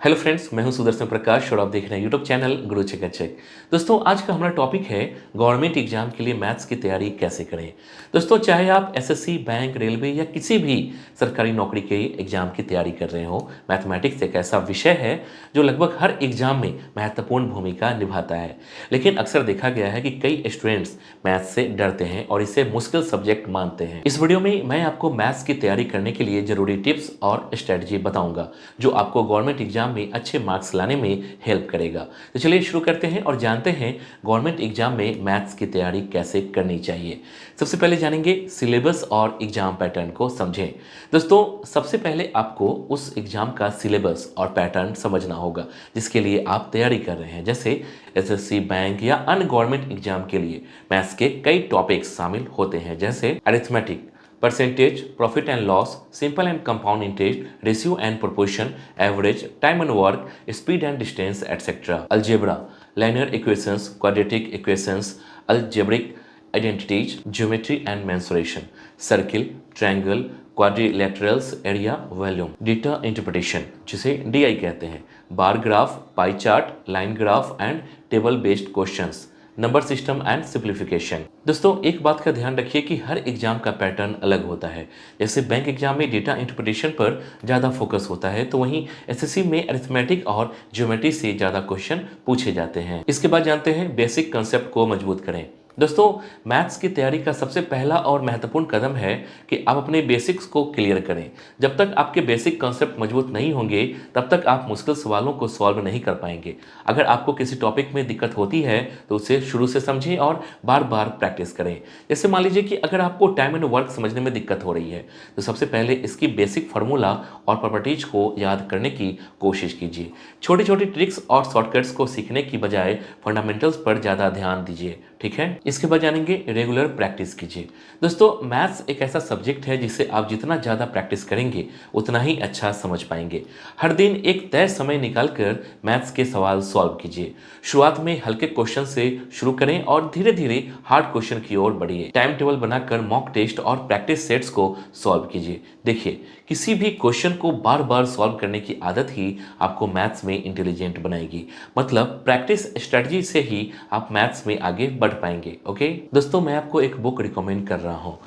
Hello friends, मैं हूं सुदर्शन प्रकाश और आप देख रहे हैं यूट्यूब चैनल गुरु चेक। दोस्तों, आज का हमारा टॉपिक है गवर्नमेंट एग्जाम के लिए मैथ्स की तैयारी कैसे करें। दोस्तों, चाहे आप एसएससी, बैंक, रेलवे या किसी भी सरकारी नौकरी के एग्जाम की तैयारी कर रहे हो, मैथमेटिक्स एक ऐसा विषय है जो लगभग हर एग्जाम में महत्वपूर्ण भूमिका निभाता है। लेकिन अक्सर देखा गया है कि कई स्टूडेंट्स मैथ्स से डरते हैं और इसे मुश्किल सब्जेक्ट मानते हैं। इस वीडियो में मैं आपको मैथ्स की तैयारी करने के लिए जरूरी टिप्स और स्ट्रेटजी बताऊंगा जो आपको गवर्नमेंट एग्जाम में अच्छे मार्क्स लाने में हेल्प करेगा। तो चलिए शुरू करते हैं और जानते हैं गवर्नमेंट एग्जाम में मैथ्स की तैयारी कैसे करनी चाहिए। सबसे पहले जानेंगे सिलेबस और एग्जाम पैटर्न को समझें। दोस्तों, सबसे पहले आपको उस एग्जाम का सिलेबस और पैटर्न समझना होगा जिसके लिए आप तैयारी कर रहे हैं। जैसे एसएससी, बैंक या अन्य गवर्नमेंट एग्जाम के लिए मैथ्स के कई टॉपिक्स शामिल होते हैं, जैसे arithmetic, percentage, profit and loss, simple and compound interest, ratio and proportion, average, time and work, speed and distance etcetera, algebra, liner equations, quadratic equations, algebraic identities, geometry and mensuration, circle, triangle, quadrilaterals, area, volume, data interpretation जिसे DI कहते हैं, bar graph, pie chart, line graph and table based questions, number system and simplification. दोस्तों, एक बात का ध्यान रखिए कि हर एग्जाम का पैटर्न अलग होता है। जैसे बैंक एग्जाम में डेटा इंटरप्रिटेशन पर ज़्यादा फोकस होता है, तो वहीं एसएससी में अरिथमेटिक और ज्योमेट्री से ज़्यादा क्वेश्चन पूछे जाते हैं। इसके बाद जानते हैं बेसिक कंसेप्ट को मजबूत करें। दोस्तों, मैथ्स की तैयारी का सबसे पहला और महत्वपूर्ण कदम है कि आप अपने बेसिक्स को क्लियर करें। जब तक आपके बेसिक कॉन्सेप्ट मजबूत नहीं होंगे तब तक आप मुश्किल सवालों को सॉल्व नहीं कर पाएंगे। अगर आपको किसी टॉपिक में दिक्कत होती है तो उसे शुरू से समझें और बार बार प्रैक्टिस करें। जैसे मान लीजिए कि अगर आपको टाइम एंड वर्क समझने में दिक्कत हो रही है तो सबसे पहले इसकी बेसिक फार्मूला और प्रॉपर्टीज को याद करने की कोशिश कीजिए। छोटी छोटी ट्रिक्स और शॉर्टकट्स को सीखने की बजाय फंडामेंटल्स पर ज़्यादा ध्यान दीजिए, ठीक है। इसके बाद जानेंगे रेगुलर प्रैक्टिस कीजिए। दोस्तों, मैथ्स एक ऐसा सब्जेक्ट है जिसे आप जितना ज़्यादा प्रैक्टिस करेंगे उतना ही अच्छा समझ पाएंगे। हर दिन एक तय समय निकालकर मैथ्स के सवाल सॉल्व कीजिए। शुरुआत में हल्के क्वेश्चन से शुरू करें और धीरे धीरे हार्ड क्वेश्चन की ओर बढ़िए। टाइम टेबल बनाकर मॉक टेस्ट और प्रैक्टिस सेट्स को सॉल्व कीजिए। देखिए, किसी भी क्वेश्चन को बार बार सॉल्व करने की आदत ही आपको मैथ्स में इंटेलिजेंट बनाएगी। मतलब प्रैक्टिस स्ट्रेटजी से ही आप मैथ्स में आगे बढ़ पाएंगे। ओके दोस्तों, मैं आपको एक बुक रिकमेंड कर रहा हूँ,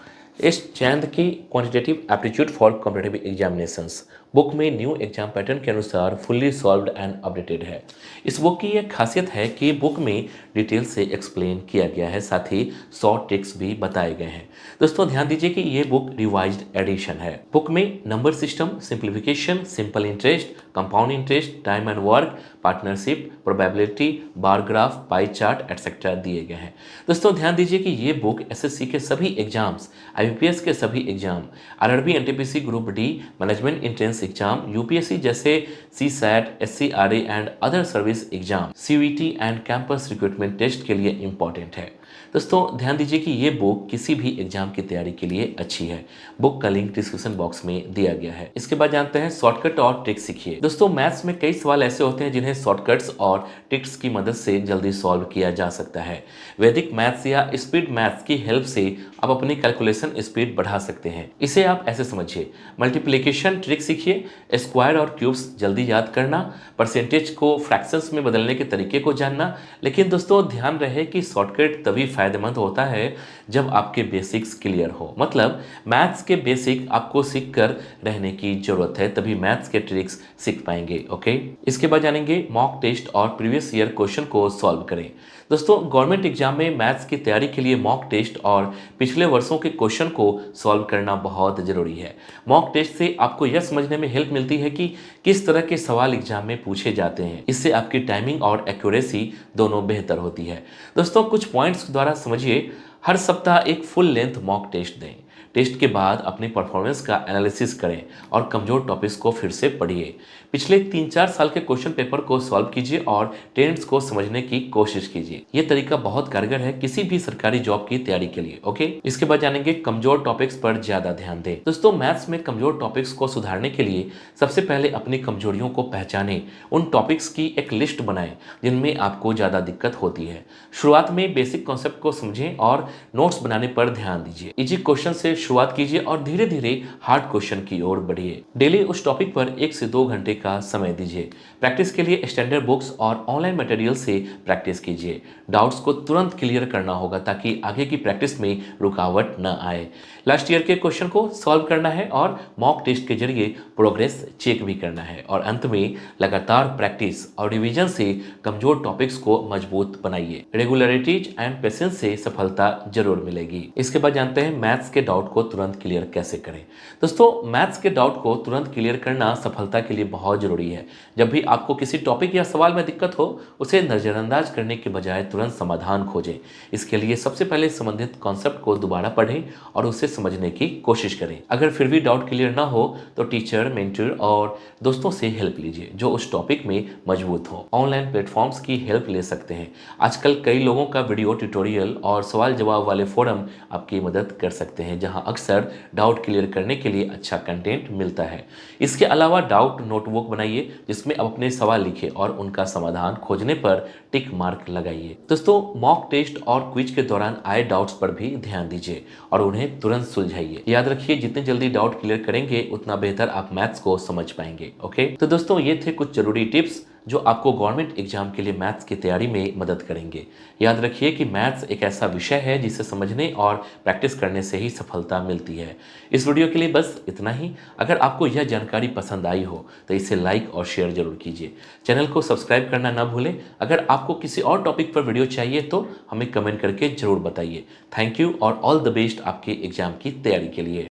एस चैंद की quantitative aptitude for competitive examinations. Book में न्यू एग्जाम पैटर्न के अनुसार फुल्ली सॉल्व्ड एंड अपडेटेड है। इस बुक की एक खासियत है कि बुक में डिटेल से एक्सप्लेन किया गया है, साथ ही शॉर्ट ट्रिक्स भी बताए गए हैं। दोस्तों, ध्यान दीजिए कि ये बुक रिवाइज्ड एडिशन है। बुक में number system, simplification, simple interest, compound interest, time and work, partnership, probability, bar graph, pie chart etcetera दिए गए हैं। दोस्तों, ध्यान दीजिए कि ये बुक एसएससी के सभी एग्जाम्स, आईबीपीएस के सभी exam, RRB, NTPC group D, management entrance exam, UPSC जैसे CSAT, SCRA and other service exam, CUET and campus recruitment test के लिए इंपॉर्टेंट है। दोस्तों, ध्यान दीजिए कि ये बुक किसी भी एग्जाम की तैयारी के लिए अच्छी है। बुक का लिंक डिस्क्रिप्शन बॉक्स में दिया गया है। इसके बाद जानते हैं शॉर्टकट और ट्रिक्स सीखिए। दोस्तों, मैथ्स में कई सवाल ऐसे होते हैं जिन्हें शॉर्टकट्स और ट्रिक्स की मदद से जल्दी सॉल्व किया जा सकता है। वैदिक मैथ्स या स्पीड मैथ्स की हेल्प से आप अपनी कैलकुलेशन स्पीड बढ़ा सकते हैं। इसे आप ऐसे समझिए, मल्टीप्लिकेशन ट्रिक सीखिए, स्क्वायर और क्यूब्स जल्दी याद करना, परसेंटेज को फ्रैक्शंस में बदलने के तरीके को जानना। लेकिन दोस्तों, ध्यान रहे कि शॉर्टकट तभी फायदेमंद होता है जब आपके बेसिक्स क्लियर हो। मतलब मैथ्स के बेसिक आपको सीख कर रहने की जरूरत है, तभी मैथ्स के ट्रिक्स सीख पाएंगे। ओके, इसके बाद जानेंगे मॉक टेस्ट और प्रीवियस ईयर क्वेश्चन को सॉल्व करें। दोस्तों, गवर्नमेंट एग्जाम में मैथ्स की तैयारी के लिए मॉक टेस्ट और पिछले वर्षों के क्वेश्चन को सॉल्व करना बहुत जरूरी है। मॉक टेस्ट से आपको यह समझने में हेल्प मिलती है कि किस तरह के सवाल एग्जाम में पूछे जाते हैं। इससे आपकी टाइमिंग और एक्यूरेसी दोनों बेहतर होती है। दोस्तों, कुछ पॉइंट्स द्वारा समझिए। हर सप्ताह एक फुल लेंथ मॉक टेस्ट दें। टेस्ट के बाद अपनी परफॉर्मेंस का एनालिसिस करें और कमजोर टॉपिक्स को फिर से पढ़िए। पिछले 3-4 साल के क्वेश्चन पेपर को सॉल्व कीजिए और ट्रेंड्स को समझने की कोशिश कीजिए। ये तरीका बहुत कारगर है किसी भी सरकारी जॉब की तैयारी के लिए। ओके, इसके बाद जानेंगे कमजोर टॉपिक्स पर ज्यादा ध्यान दें। दोस्तों, मैथ्स में कमजोर टॉपिक्स को सुधारने के लिए सबसे पहले अपनी कमजोरियों को पहचानें। उन टॉपिक्स की एक लिस्ट बनाएं जिनमें आपको ज्यादा दिक्कत होती है। शुरुआत में बेसिक कॉन्सेप्ट को समझें और नोट्स बनाने पर ध्यान दीजिए। इजी क्वेश्चन से शुरुआत कीजिए और धीरे धीरे हार्ड क्वेश्चन की ओर बढ़िए। डेली उस टॉपिक पर 1 से 2 घंटे का समय दीजिए। प्रैक्टिस के लिए स्टैंडर्ड बुक्स और ऑनलाइन मटेरियल से प्रैक्टिस कीजिए। डाउट्स को तुरंत क्लियर करना होगा ताकि आगे की प्रैक्टिस में रुकावट न आए। लास्ट ईयर के क्वेश्चन को सॉल्व करना है और मॉक टेस्ट के जरिए प्रोग्रेस चेक भी करना है। और अंत में लगातार प्रैक्टिस और रिवीजन से कमजोर टॉपिक्स को मजबूत बनाइए। रेगुलरिटीज एंड पेशेंस से सफलता जरूर मिलेगी। इसके बाद जानते हैं मैथ्स के डाउट को तुरंत क्लियर कैसे करें। दोस्तों, मैथ्स के डाउट को तुरंत क्लियर करना सफलता के लिए बहुत जरूरी है। जब भी आपको किसी टॉपिक या सवाल में दिक्कत हो, उसे नजरअंदाज करने के बजाय तुरंत समाधान खोजें। इसके लिए सबसे पहले संबंधित कॉन्सेप्ट को दोबारा पढ़ें और उसे समझने की कोशिश करें। अगर फिर भी डाउट क्लियर ना हो तो टीचर, मेंटर और दोस्तों से हेल्प लीजिए जो उस टॉपिक में मजबूत हो। ऑनलाइन प्लेटफॉर्म्स की हेल्प ले सकते हैं। आजकल कई लोगों का वीडियो ट्यूटोरियल और सवाल जवाब वाले फोरम आपकी मदद कर सकते हैं, जहां अक्सर डाउट क्लियर करने के लिए अच्छा कंटेंट मिलता है। इसके अलावा डाउट नोटबुक बनाइए जिसमें आप अपने सवाल लिखें और उनका समाधान खोजने पर टिक मार्क लगाइए। दोस्तों, मॉक टेस्ट और क्विज के दौरान आए डाउट्स पर भी ध्यान दीजिए और उन्हें तुरंत सुलझाइए। याद रखिए, जितनी जल्दी डाउट क्लियर करेंगे उतना बेहतर आप मैथ्स को समझ पाएंगे। ओके, तो दोस्तों ये थे कुछ जरूरी टिप्स जो आपको गवर्नमेंट एग्जाम के लिए मैथ्स की तैयारी में मदद करेंगे। याद रखिए कि मैथ्स एक ऐसा विषय है जिसे समझने और प्रैक्टिस करने से ही सफलता मिलती है। इस वीडियो के लिए बस इतना ही। अगर आपको यह जानकारी पसंद आई हो तो इसे लाइक और शेयर जरूर कीजिए। चैनल को सब्सक्राइब करना ना भूलें। अगर आपको किसी और टॉपिक पर वीडियो चाहिए तो हमें कमेंट करके जरूर बताइए। थैंक यू और ऑल द बेस्ट आपके एग्जाम की तैयारी के लिए।